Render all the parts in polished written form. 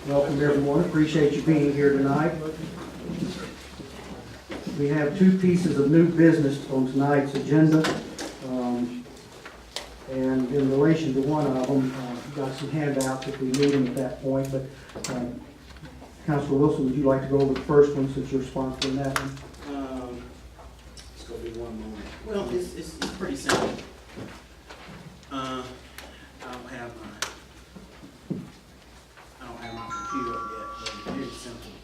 Welcome, everyone. Appreciate you being here tonight. We have two pieces of new business on tonight's agenda. And in relation to one of them, got some handouts if we need them at that point. But Councilor Wilson, would you like to go over the first one since you're sponsoring that one? It's gonna be one moment. Well, it's pretty simple. I don't have my computer up yet, but it's very simple.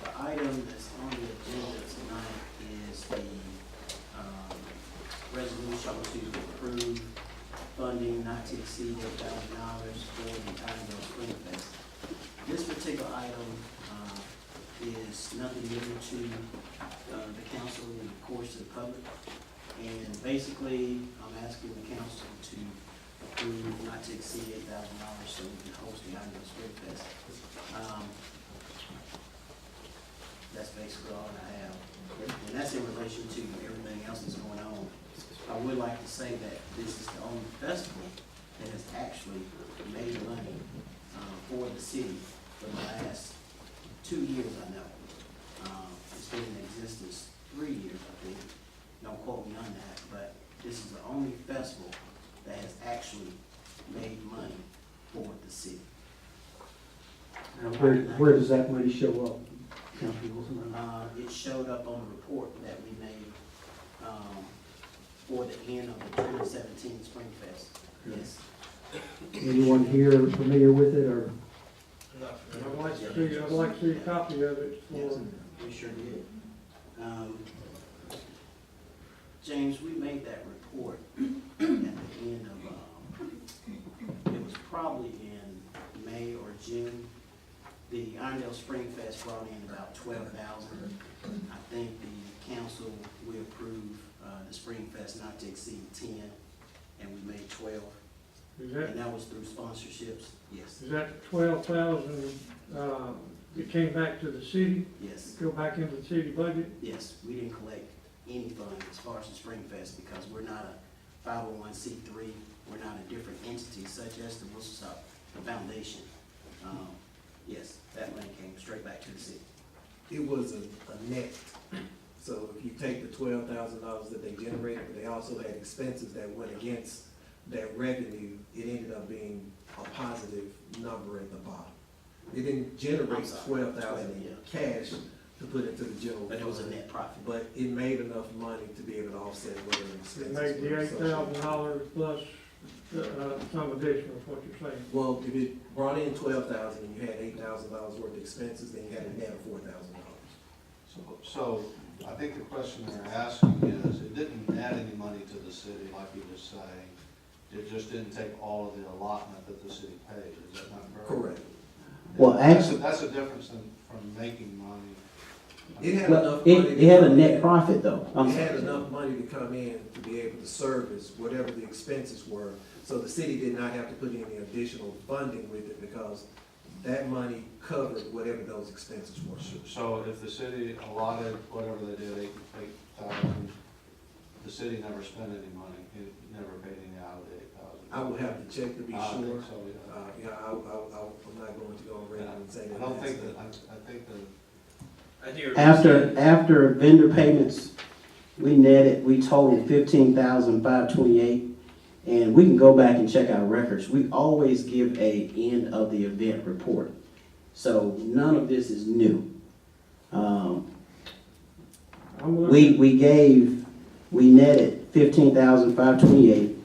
The item that's on the agenda tonight is the resolution to approve funding not to exceed $8,000 for the Irondale Spring Fest. This particular item is nothing new to the council and of course to the public. And basically, I'm asking the council to approve not to exceed $8,000 so we can host the Irondale Spring Fest. That's basically all I have. And that's in relation to everything else that's going on. I would like to say that this is the only festival that has actually made money for the city for the last 2 years, I know. It's been in existence 3 years, I think. Don't quote me on that, but this is the only festival that has actually made money for the city. Where does that money show up? Councilor Wilson? It showed up on the report that we made for the end of the 2017 Spring Fest. Yes. Anyone here familiar with it, or? I'd like to see a copy of it Yes, for, we sure did. James, we made that report at the end of, it was probably in May or June. The Irondale Spring Fest brought in about 12,000. I think the council, we approved the Spring Fest not to exceed 10, and we made 12. is And that was through sponsorships, yes, that 12,000, it came back to the city, yes. go back into the city budget? Yes, we didn't collect any funds as far as the Spring Fest because we're not a 501c3. We're not a different entity such as the Wilson Foundation. Yes, that money came straight back to the city. It was a net. So if you take the $12,000 that they generated, but they also had expenses that went against that revenue, it ended up being a positive number at the bottom. It didn't generate 12,000 in cash to put into the general fund. But it was a net profit. But it made enough money to be able to offset whatever It expenses. made the were associated. $8,000 plus some additional, is what you're saying. Well, if it brought in 12,000 and you had $8,000 worth of expenses, then you had a net of $4,000. So I think the question they're asking is, it didn't add any money to the city, like you were saying. It just didn't take all of the allotment that the city paid, is that not correct? Correct. Well, actually, That's a difference from making money. It had well, enough money. it had a net profit though. It had enough money to come in to be able to service whatever the expenses were. So the city did not have to put any additional funding with it because that money covered whatever those expenses were. So if the city allotted whatever they did, 8,000, the city never spent any money, it never paid any out of the 8,000. I would have to check to be I sure. think so, yeah. Yeah, I'm not going to go on record and say that. I don't think that's that, I think that. After vendor payments, we totaled 15,528, and we can go back and check our records. We always give a end of the event report, so none of this is new. We netted 15,528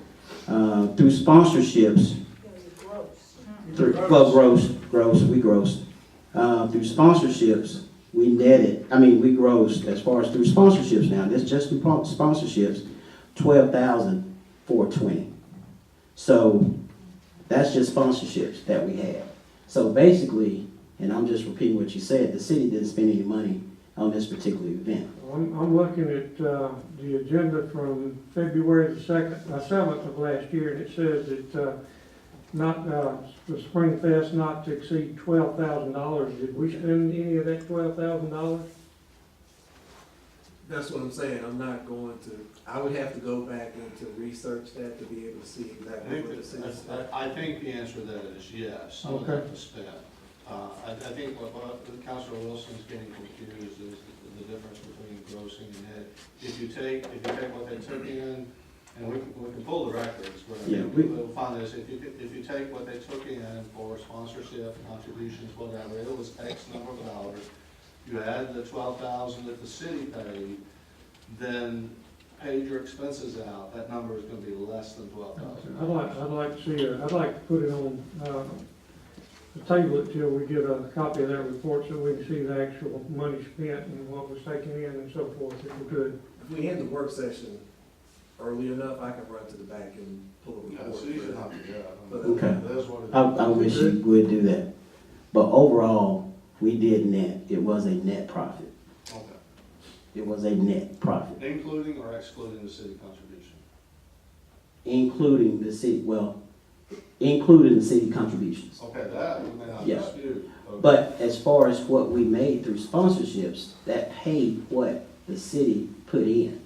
through sponsorships. We grossed. Through sponsorships, we grossed, as far as through sponsorships now, that's just through sponsorships, 12,420. So that's just sponsorships that we have. So basically, and I'm just repeating what you said, the city didn't spend any money on this particular event. I'm looking at the agenda from February the 7th of last year, and it says that the Spring Fest not to exceed $12,000. Did we spend any of that $12,000? That's what I'm saying. I'm not going to, I would have to go back and to research that to be able to see exactly what the city spent. I think the answer to that is yes, some of Okay. that was spent. I think what Councilor Wilson's getting confused is the difference between grossing and net. If you take what they took in, and we can pull the records, but I Yeah, think we'll find this, if you take what they took in for sponsorship, contributions, whatever, it was X number of dollars, you add the 12,000 that the city paid, then paid your expenses out, that number is gonna be less than 12,000. I'd like to see, I'd like to put it on, the table it till we get a copy of that report so we can see the actual money spent and what was taken in and so forth, if we could. If we end the work session early enough, I can run to the back and pull a Yeah, report. it's easy enough to do. Okay. That's what it I wish you would do that. But overall, we did net, it was a net profit. Okay. It was a net profit, Including or excluding the city contribution? including the city, well, including the city contributions. Okay, that we may not Yeah. dispute. Okay. But as far as what we made through sponsorships, that paid what the city put in.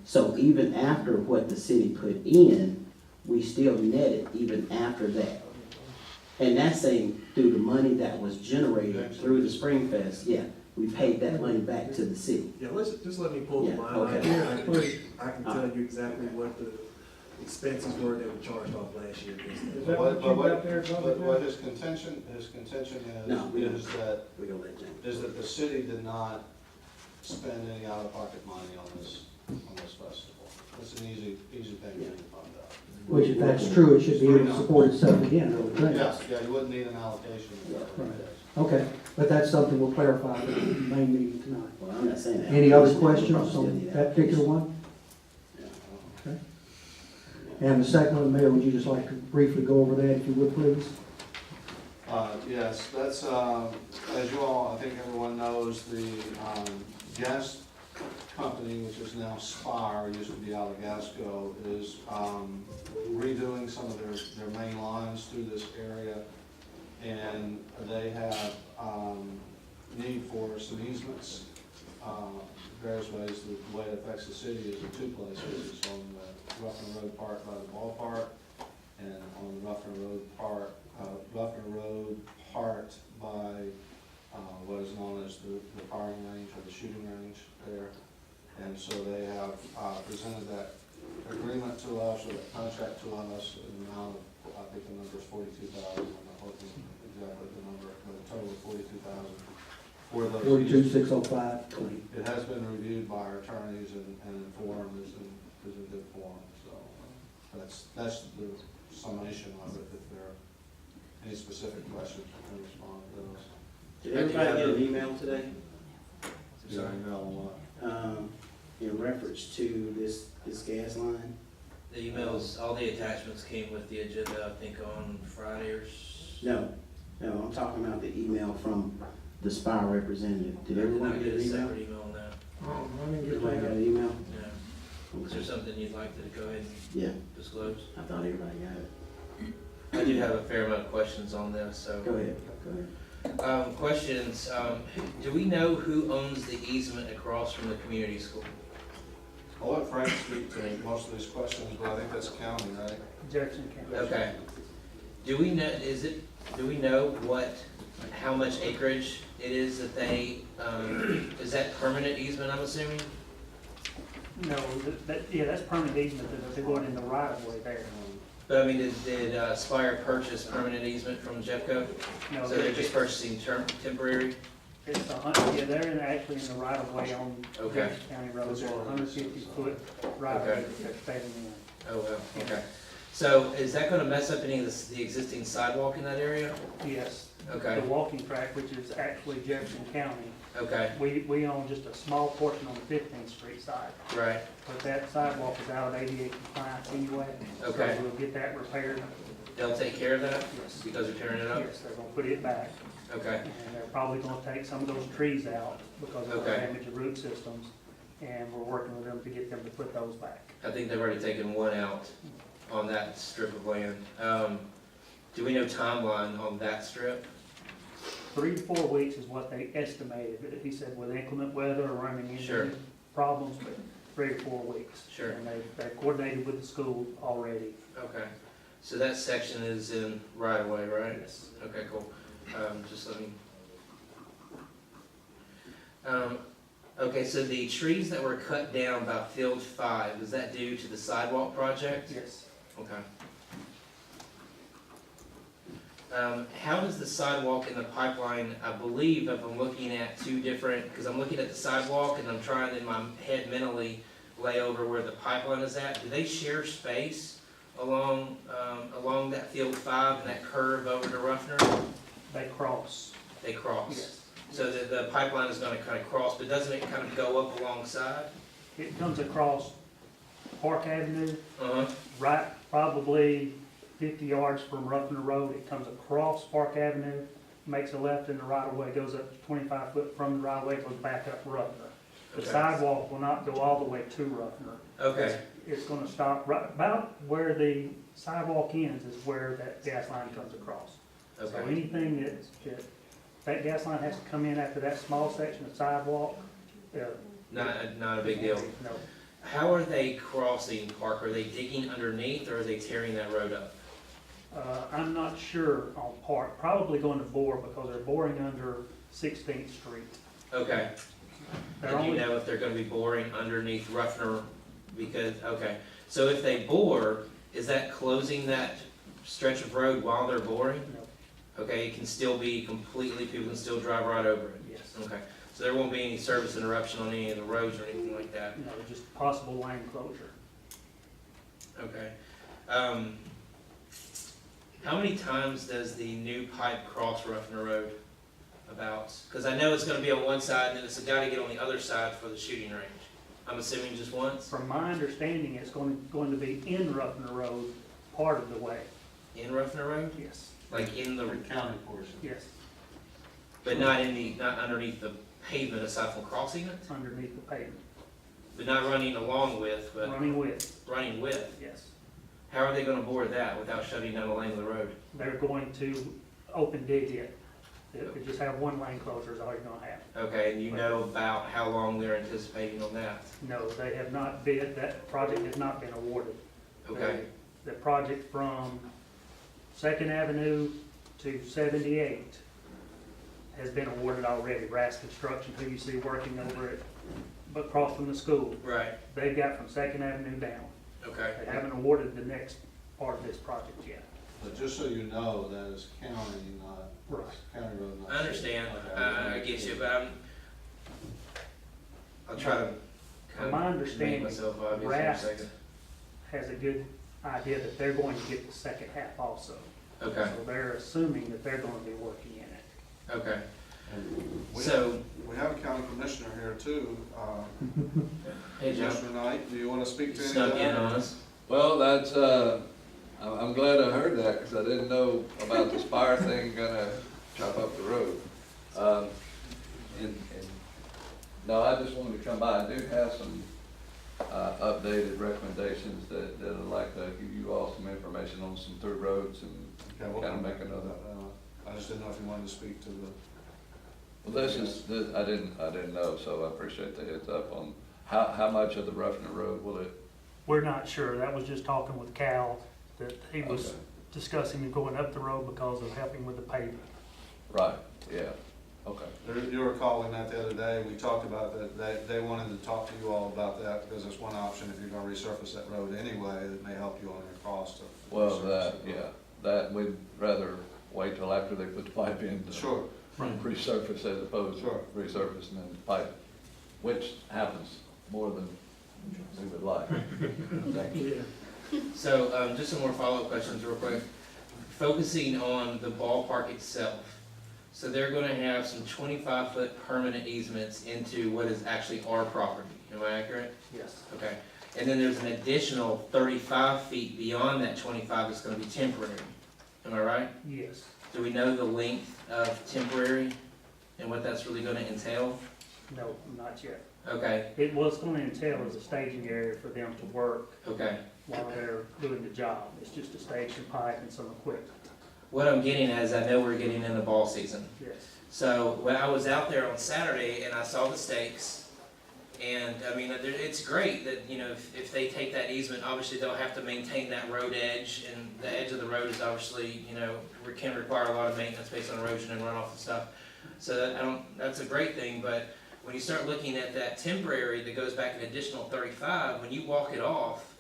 So even after what the city put in, we still netted even after that. And that's saying through the money that was generated through the Spring Fest, yeah, we paid that money back to the city. Yeah, just let me pull the Yeah, line. okay. I can tell you exactly what the expenses were that were charged off last year. Is that what you got there, But what Robert? his contention No, we don't. is that, We're gonna let James. is that the city did not spend any out-of-pocket money on this festival. It's an easy thing to find out. Which if that's true, it should be able to support itself again, I would think. Yeah, you wouldn't need an allocation. Right. Okay, but that's something we'll clarify at the main meeting tonight. Well, I'm not saying that. Any other We probably questions still on need that particular one? Yeah. Okay. And the second one, Mayor, would you just like to briefly go over that, if you would, please? Yes, that's, as you all, I think everyone knows, the gas company, which is now Spire, used to be Alagasco, is redoing some of their main lines through this area. And they have need for some easements, various ways. The way it affects the city is in two places. It's on the Ruffin Road part by the ballpark, and on the Ruffin Road part by what is known as the firing range or the shooting range there. And so they have presented that agreement to us, or that contract to us, in the amount of, I think the number is 42,000. I'm not looking exactly at the number, but a total of 42,000 for those. 42,605.20. It has been reviewed by our attorneys and informed, is in good form. So that's the summation of it. If there are any specific questions, I can respond to those. Did everybody get an email today? Yeah, you know what? In reference to this gas line? The emails, all the attachments came with the agenda, I think on Friday or. No, I'm talking about the email from the Spire representative. Did I did everyone not get get a an email? separate email on that. I didn't get Everybody got that. an email? No. Is there something you'd like to go ahead Yeah, and disclose? I thought everybody got it. I do have a fair amount of questions on this, so. Go ahead, go ahead. Questions, do we know who owns the easement across from the community school? I'll let Frank speak to most of these questions, but I think that's county, right? Jefferson County. Okay. Do we know, do we know how much acreage it is that they, is that permanent easement, I'm assuming? No, that's permanent easement, they're going in the right of way there. But I mean, did Spire purchase permanent easement from Jeffco? No, So they're just purchasing temporary? It's they're actually in the right of way on Okay. Jefferson County Road, there's a 150-foot right of way Okay. that they're staying in. Oh, well, okay. So is that gonna mess up any of the existing sidewalk in that area? Yes. Okay, The walking track, which is actually Jefferson County, okay, we own just a small portion on the 15th Street side, right, but that sidewalk is out of ADA compliance anyway. Okay. So we'll get that repaired. they'll take care of that Yes. because they're tearing it up? Yes, they're gonna put it back. Okay, And they're probably gonna take some of those trees out because of the Okay. damage of root systems. And we're working with them to get them to put those back. I think they've already taken one out on that strip of land. Do we know timeline on that strip? 3 to 4 weeks is what they estimated, but he said with inclement weather or running into Sure. any problems, but 3 to 4 weeks. Sure. And they've coordinated with the school already. Okay, so that section is in right away, right? Yes. Okay, cool. just let me. Okay, so the trees that were cut down by Field 5, is that due to the sidewalk project? Yes. Okay. How does the sidewalk and the pipeline, I believe if I'm looking at two different, because I'm looking at the sidewalk and I'm trying in my head mentally lay over where the pipeline is at, do they share space along, along that Field 5 and that curve over to Ruffner? They cross. They cross? Yes. So the pipeline is gonna kind of cross, but doesn't it kind of go up alongside? It comes across Park Avenue, Uh-huh, right, probably 50 yards from Ruffner Road. It comes across Park Avenue, makes a left in the right of way, goes up 25 foot from the right of way, goes back up Ruffner. The Okay. sidewalk will not go all the way to Ruffner. okay, It's gonna stop right about where the sidewalk ends is where that gas line comes across. So okay, anything that gas line has to come in after that small section of sidewalk, not a big deal. no. How are they crossing Park? Are they digging underneath or are they tearing that road up? I'm not sure on Park, probably going to bore because they're boring under 16th Street. Okay, They're and you only, know if they're gonna be boring underneath Ruffner, because, okay. So if they bore, is that closing that stretch of road while they're boring? no, Okay, it can still be completely, people can still drive right over it? yes, Okay, so there won't be any service interruption on any of the roads or anything like that? no, just possible lane closure. Okay. How many times does the new pipe cross Ruffner Road? About, because I know it's gonna be on one side and then it's gotta get on the other side for the shooting range. I'm assuming just once? From my understanding, it's going to be in Ruffner Road part of the way. In Ruffner Road? Yes, Like in the, County portion. yes, but not in the, not underneath the pavement aside from crossing it? underneath the pavement, But not running along with, but running with, running with? yes. How are they gonna bore that without shutting down the lane of the road? They're going to open dig it. They just have one lane closure is all you're gonna have. Okay, and you know about how long they're anticipating on that? No, they have not bid, that project has not been awarded. Okay, The project from Second Avenue to 78 has been awarded already. Rass Construction, who you see working over it, but across from the school, right, they've got from Second Avenue down. okay. They haven't awarded the next part of this project yet. But just so you know, that is county, not, Right. county road, not. I understand, Okay, I get you, but I'll try to kind My of make understanding, myself obvious in a Rast second. has a good idea that they're going to get the second half also. Okay, So they're assuming that they're gonna be working in it. okay, We so, We have a county commissioner here too. hey Joe, Mr. Knight, do you want to speak to any of snuck in that? on us. Well, that's, I'm glad I heard that, because I didn't know about the Spire thing gonna chop up the road. And, no, I just wanted to come by, I do have some, updated recommendations that I'd like to give you all some information on some through roads and Okay, we'll kind of come make back to another. that. I just didn't know if you wanted to speak to the. Well, I didn't know, so I appreciate the heads up on how much of the Ruffner Road will it? We're not sure. That was just talking with Cal, that he was Okay. discussing going up the road because of helping with the pavement. Right, yeah, okay. You were calling that the other day, we talked about that, they wanted to talk to you all about that, because it's one option if you're gonna resurface that road anyway, it may help you on your cost of. Well, resurfacing the road. that, we'd rather wait till after they put the pipe in. to Sure, Resurface as opposed to Sure. resurfacing and pipe, which happens more than we would like. Thank you. So, just some more follow-up questions real quick. Focusing on the ballpark itself. So they're gonna have some 25-foot permanent easements into what is actually our property, am I accurate? Yes. Okay, and then there's an additional 35 feet beyond that 25 that's gonna be temporary, am I right? Yes. Do we know the length of temporary and what that's really gonna entail? No, not yet. Okay, It was gonna entail as a staging area for them to work okay. while they're doing the job. It's just a station pipe and some equipment. What I'm getting at is I know we're getting into ball season. Yes. So when I was out there on Saturday and I saw the stakes And, I mean, it's great that, you know, if they take that easement, obviously they'll have to maintain that road edge, and the edge of the road is obviously, you know, can require a lot of maintenance based on erosion and runoff and stuff. So that's a great thing, but when you start looking at that temporary that goes back an additional 35, when you walk it off,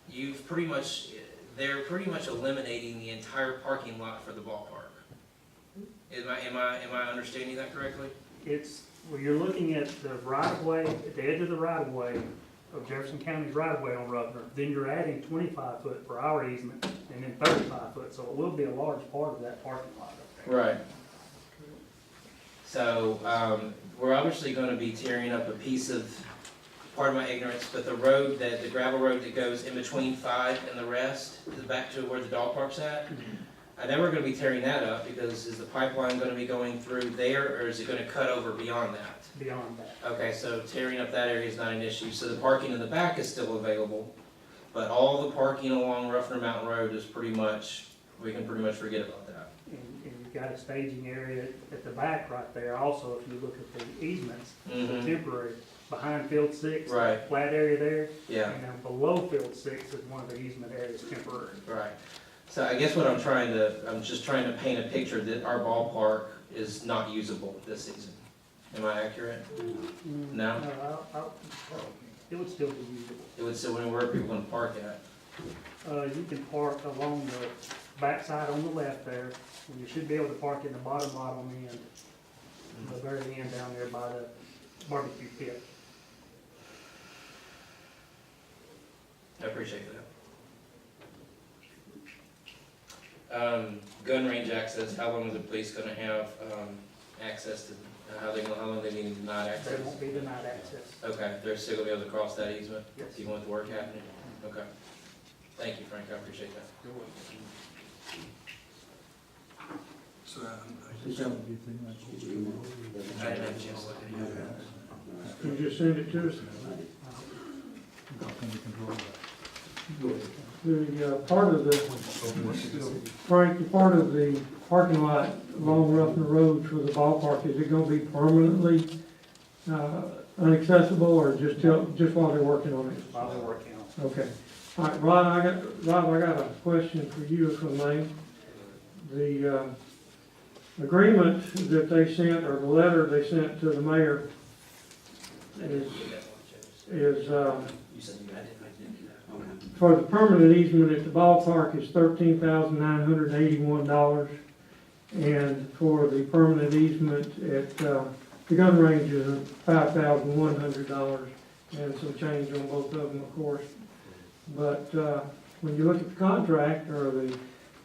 they're pretty much eliminating the entire parking lot for the ballpark. Am I understanding that correctly? Well, you're looking at the right-of-way, at the edge of the right-of-way of Jefferson County's right-of-way on Ruffner, then you're adding 25 foot for our easement, and then 35 foot, so it will be a large part of that parking lot up there. Right. So, we're obviously gonna be tearing up a piece of, part of my ignorance, but the gravel road that goes in between 5 and the rest, is back to where the dog park's at. And then we're gonna be tearing that up, because is the pipeline gonna be going through there, or is it gonna cut over beyond that? Beyond that. Okay, so tearing up that area is not an issue, so the parking in the back is still available, but all the parking along Ruffner Mountain Road is we can pretty much forget about that. And you've got a staging area at the back right there also, if you look at the easements, the temporary, behind Field 6, Right. that flat area there. Yeah. And then below Field 6 is one of the easement areas temporary. Right. So I guess I'm just trying to paint a picture that our ballpark is not usable this season. Am I accurate? No? It would still be usable. It would still, where are people gonna park at? You can park along the backside on the left there, and you should be able to park in the bottom lot on the end, the very end down there by the barbecue pit. I appreciate that. Gun range access, how long is the police gonna have, access to, how long they need denied access? There won't be denied access. Okay, they're still gonna be able to cross that easement, Yes. even with the work happening? Okay. Thank you, Frank, I appreciate that. You're welcome. I didn't have a chance to look at it. Can you just send it to us? The, part of the, Frank, the part of the parking lot along Ruffner Road for the ballpark, is it gonna be permanently, inaccessible, or just while they're working on it? While they're working on it. Okay. All right, Rod, I got a question for you, if I may. The, agreement that they sent, or the letter they sent to the mayor is, for the permanent easement at the ballpark is $13,981, and for the permanent easement at the gun range is $5,100, and some change on both of them, of course. But when you look at the contract, or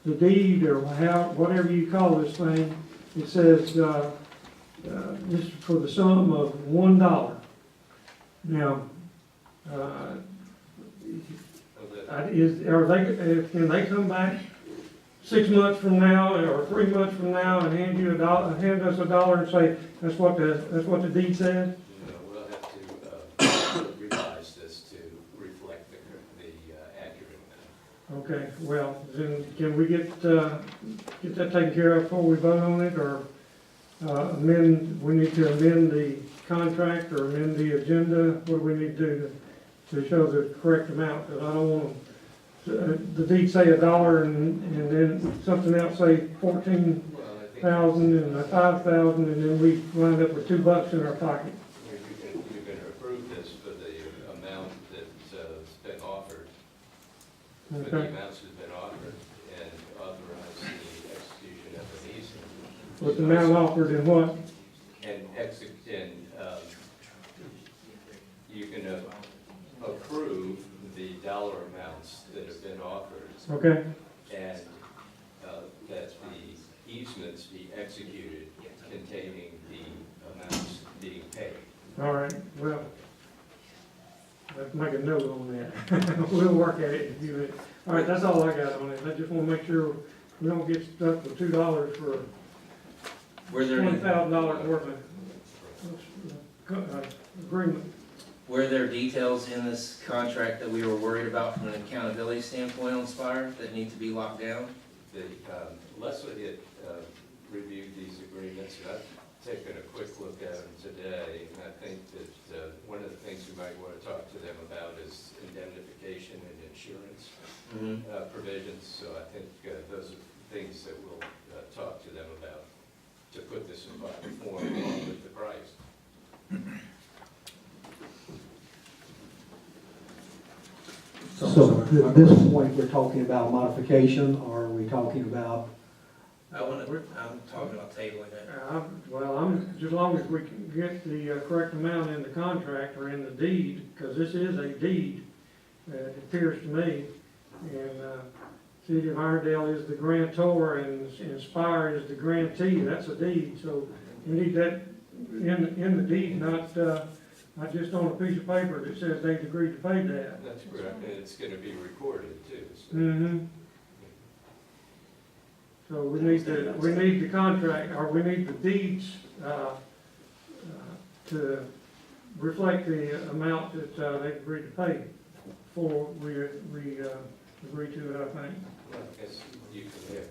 the deed, or whatever you call this thing, it says this is for the sum of $1. Now, can they come back 6 months from now or 3 months from now and hand us $1 and say that's what the deed says? No, we'll have to revise this to reflect the accurate amount. Okay, well, then can we get that taken care of before we vote on it, or we need to amend the contract or amend the agenda? What do we need to do to show the correct amount? Because I don't want the deed say $1 and then something else say 14,000 and 5,000, and then we wind up with $2 in our pocket. You can approve this for the amount that's been offered, for the Okay. amounts that have been offered, and authorize the execution of an easement. With the amount offered and what? You can approve the dollar amounts that have been offered, Okay, and that the easements be executed containing the amounts being paid. all right, well, let's make a note on that. We'll work at it in a few minutes. All right, that's all I got on it. I just want to make sure we don't get stuck with $2 for $20,000 worth of agreement. Were there details in this contract that we were worried about from an accountability standpoint on Spire that need to be locked down? Leslie had reviewed these agreements, and taken a quick look at them today, and I think that one of the things you might want to talk to them about is indemnification and insurance provisions. So I think those are things that we'll talk to them about to put this in final form along with the price. So at this point, we're talking about modification, or are we talking about, I'm talking about tabling it. As long as we can get the correct amount in the contract or in the deed, because this is a deed, it appears to me. And City of Irondale is the grantor and Spire is the grantee, that's a deed. So we need that in the deed, not just on a piece of paper that says they've agreed to pay that. That's correct, and it's gonna be recorded too, so. Mm-hmm. So we need the contract, or we need the deeds, to reflect the amount that, they've agreed to pay before we agree to it, I think. Well, I guess you can have,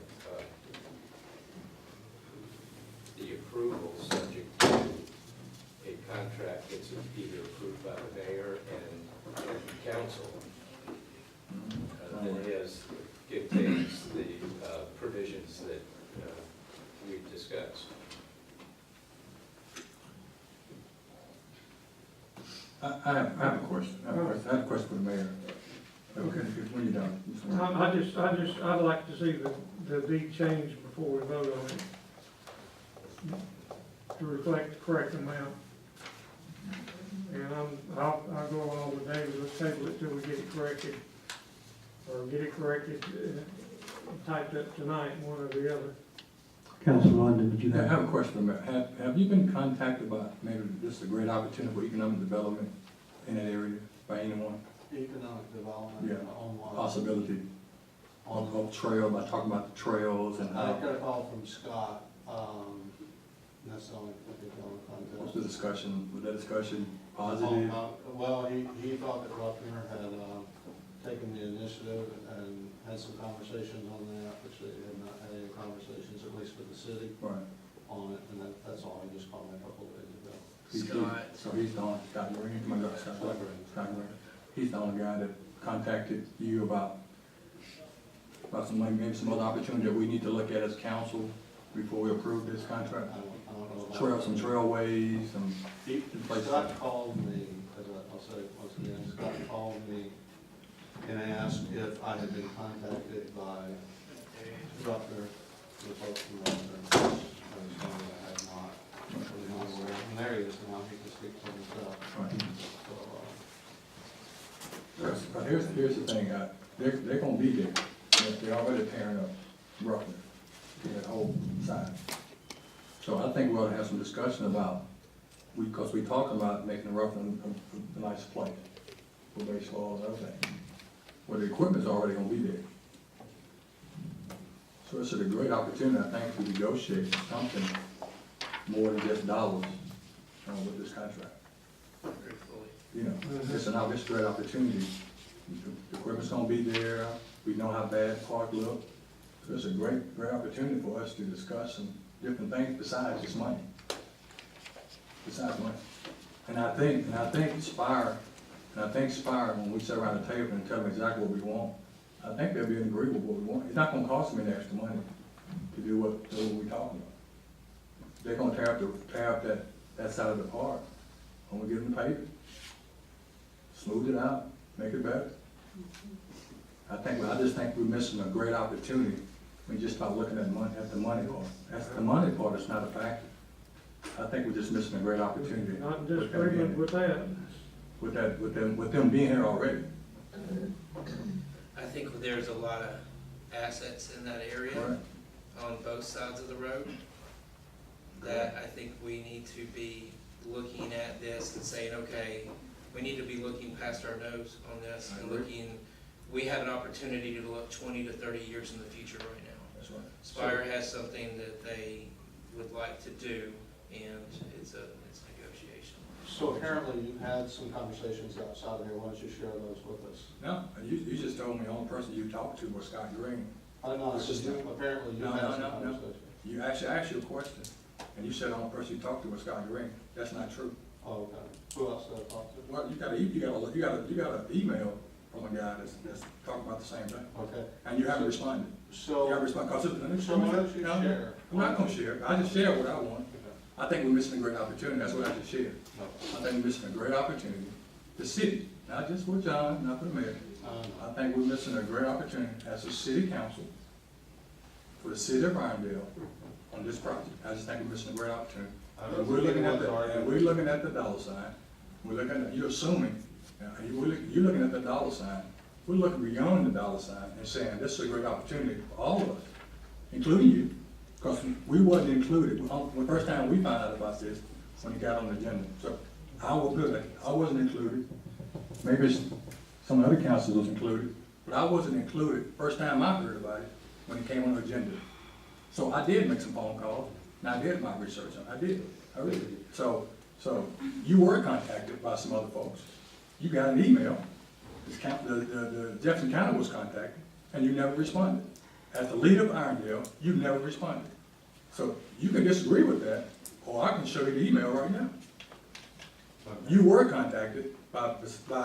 the approval subject to a contract that's either approved by the mayor and council. That contains the, provisions that, we've discussed. I have a question. I have a question for the mayor. Okay. When you're done. I'd like to see the deed changed before we vote on it, to reflect the correct amount. And I'll go along with David, let's table it till we get it corrected, or get it corrected, typed up tonight, one or the other. Councilor London, did you I have? have a question for the mayor. Have you been contacted about maybe this is a great opportunity for economic development in that area by anyone? Economic development. Yeah. On what? Possibility of trail, by talking about the trails and I how, got a call from Scott, that's the only contact. what's the discussion, was that discussion positive? Well, he thought that Ruffner had, taken the initiative and had some conversations on that, which they had not had any conversations, at least with the city, Right. on it, and that's all. He just called me a couple of days ago. Scott. So he's the only, Scott Green, Scott Green. He's the only guy that contacted you about some, maybe some other opportunity that we need to look at as council before we approve this contract? I don't know about. Some trailways, some places. Scott called me, as I'll say once again, Scott called me and asked if I had been contacted by Ruffner, the folks from Ruffner. I was told I had not. I was not aware. And there he is now, he can speak for himself. Right. So, But here's the thing, they're gonna be there. They're already tearing up Ruffner, that whole side. So I think we ought to have some discussion about, because we talked about making Ruffner a nice place for baseball and other things. Well, the equipment's already gonna be there. So it's a great opportunity, I think, to negotiate something more than just dollars with this contract. You know, it's a great opportunity. The equipment's gonna be there, we know how bad the park look. So it's a great opportunity for us to discuss some different things besides just money. Besides money. And I think Spire, when we sit around the table and tell them exactly what we want, I think they'll be in agreement with what we want. It's not gonna cost them any extra money to do what we're talking about. They're gonna tear up that side of the park, when we give them the paper, smooth it out, make it better. I just think we're missing a great opportunity. We just start looking at the money part. That's the money part, it's not a factor. I think we're just missing a great opportunity. Not in disagreement with that. With them being here already. I think there's a lot of assets in that area Right. on both sides of the road that I think we need to be looking at this and saying, okay, we need to be looking past our nose on this and looking, we have an opportunity to look 20 to 30 years in the future right now. That's right. Spire has something that they would like to do, and it's negotiation. So apparently you've had some conversations outside of here, why don't you share those with us? No, you just told me the only person you talked to was Scott Green. I know, It's just- apparently you No, had some no. conversations. You actually asked you a question. and you said the only person you talked to was Scott Green. That's not true. Oh, okay. Who else did I talk to? Well, you got an email from a guy that's talking about the same thing, Okay. and you haven't responded. You haven't So, responded, cause so why don't you share? I'm not gonna share. I just share what I want. I think we're missing a great opportunity. That's what I just shared. I think we're missing a great opportunity. The city, not just for John, not for the mayor. I think we're missing a great opportunity as a city council for the city of Irondale on this project. I just think we're missing a great opportunity. And we're looking at the dollar sign. We're looking at, you're assuming, you're looking at the dollar sign. We're looking beyond the dollar sign and saying this is a great opportunity for all of us, including you, because we wasn't included. The first time we found out about this, when it got on the agenda. So I wasn't included. Maybe some other councils was included, but I wasn't included first time I heard about it when it came on the agenda. So I did make some phone calls, and I did my research on it. I really did. So you were contacted by some other folks. You got an email. The Jefferson County was contacted, and you never responded. As the leader of Irondale, you never responded. So you can disagree with that, or I can show you the email right now. You were contacted by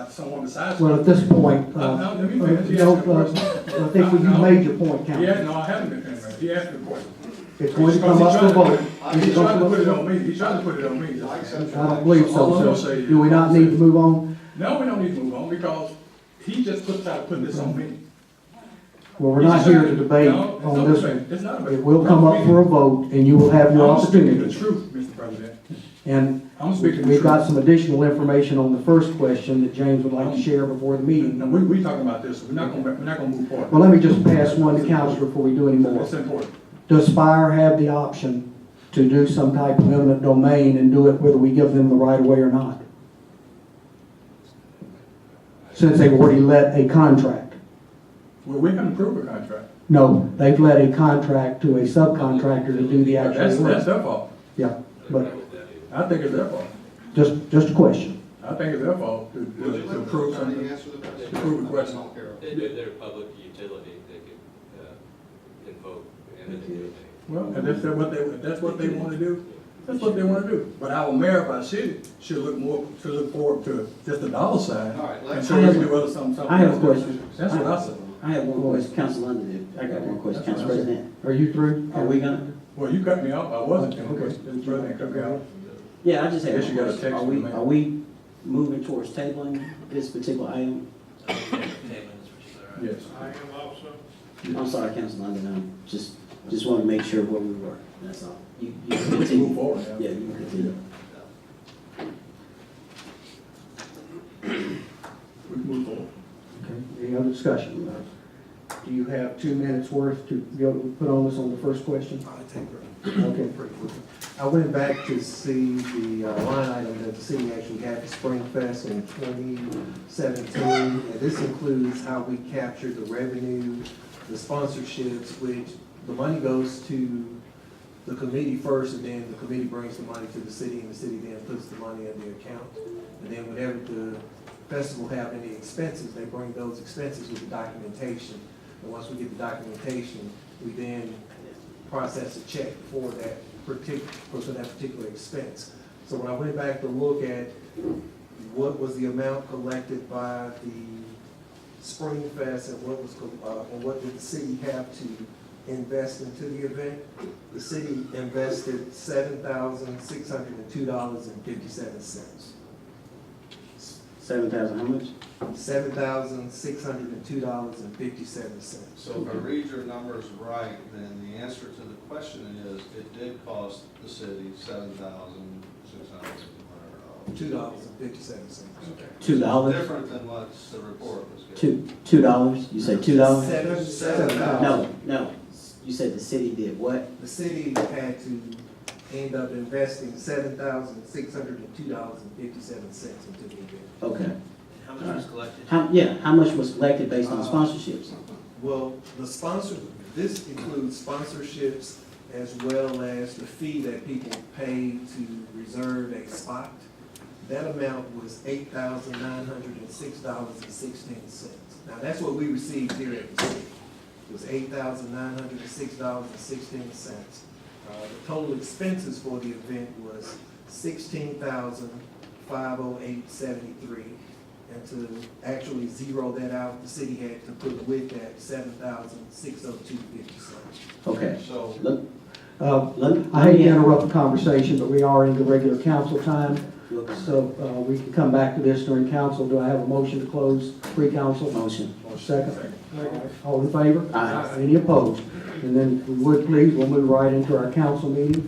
someone besides. Well, at this point, let me finish. He asked me a question. I think you made your point, Councilman. Yeah, no, I haven't been finished. He asked me a question. It's going to come up for vote. He's trying to put it on me. He's trying to put it on me. I don't believe All I'm so, gonna sir. say is- Do we not need to move on? No, we don't need to move on because he just tried to put this on me. Well, we're not here to debate No, it's on not this debate. one. It's not a debate. It will come up for a vote, and you will have your I'm speaking the opportunity. truth, Mr. President. And I'm speaking the we've got truth. some additional information on the first question that James would like to share before the meeting. No, we talking about this. We're not gonna move forward. Well, let me just pass one to council before we do any more. It's important. Does Spire have the option to do some type of eminent domain and do it whether we give them the right of way or not? Since they've already let a contract. Well, we can approve a contract. No, they've let a contract to a subcontractor to do the That's actual work. their fault. Yeah, but I think it's their fault. just a question. I think it's their fault to approve something, to approve a question. If they're a public utility, they could invoke eminent domain. Well, and if that's what they want to do, that's what they want to do. But our mayor of our city should look forward to just a dollar sign. All right, And let's- so we can do other something. I have a question. That's what I said. I have one question, Council London, I got one question, Council President. Are you through? Are we gonna? Well, you cut me off. I wasn't. Okay. Mr. President cut me off. Yeah, I just have Guess one you got a question. text Are we, from me. are we moving towards tabling this particular item? Yes. I'm sorry, Council London, just want to make sure where we were, that's all. You can We can move continue. forward now. Yeah, you can continue. We can move forward. Okay, any other discussion? Do you have 2 minutes worth to be able to put on this on the first question? Okay. I went back to see the line item that the city actually had for Spring Fest in 2017, and this includes how we captured the revenue, the sponsorships, which the money goes to the committee first, and then the committee brings the money to the city, and the city then puts the money in the account. And then whenever the festival have any expenses, they bring those expenses with the documentation. And once we get the documentation, we then process a check for that particular expense. So when I went back to look at what was the amount collected by the Spring Fest and what did the city have to invest into the event, the city invested $7,602.57. 7,000, how much? $7,602.57. So if I read your numbers right, then the answer to the question is, it did cost the city $7,600. $2.57. $2? Different than what the report was giving. $2? You say $2? $7,000. No, you said the city did what? The city had to end up investing $7,602.57 into the event. Okay. How much was collected? How much was collected based on sponsorships? Well, this includes sponsorships as well as the fee that people pay to reserve a spot. That amount was $8,906.16. Now, that's what we received here at the city. It was $8,906.16. The total expenses for the event was $16,508.73. And to actually zero that out, the city had to put with that $7,602.50. Okay. So, I hate to interrupt the conversation, but we are in the regular council time, so we can come back to this during council. Do I have a motion to close pre-council? Motion. Or second? All in favor? Aye. Any opposed? And then, if we would please, we'll move right into our council meeting.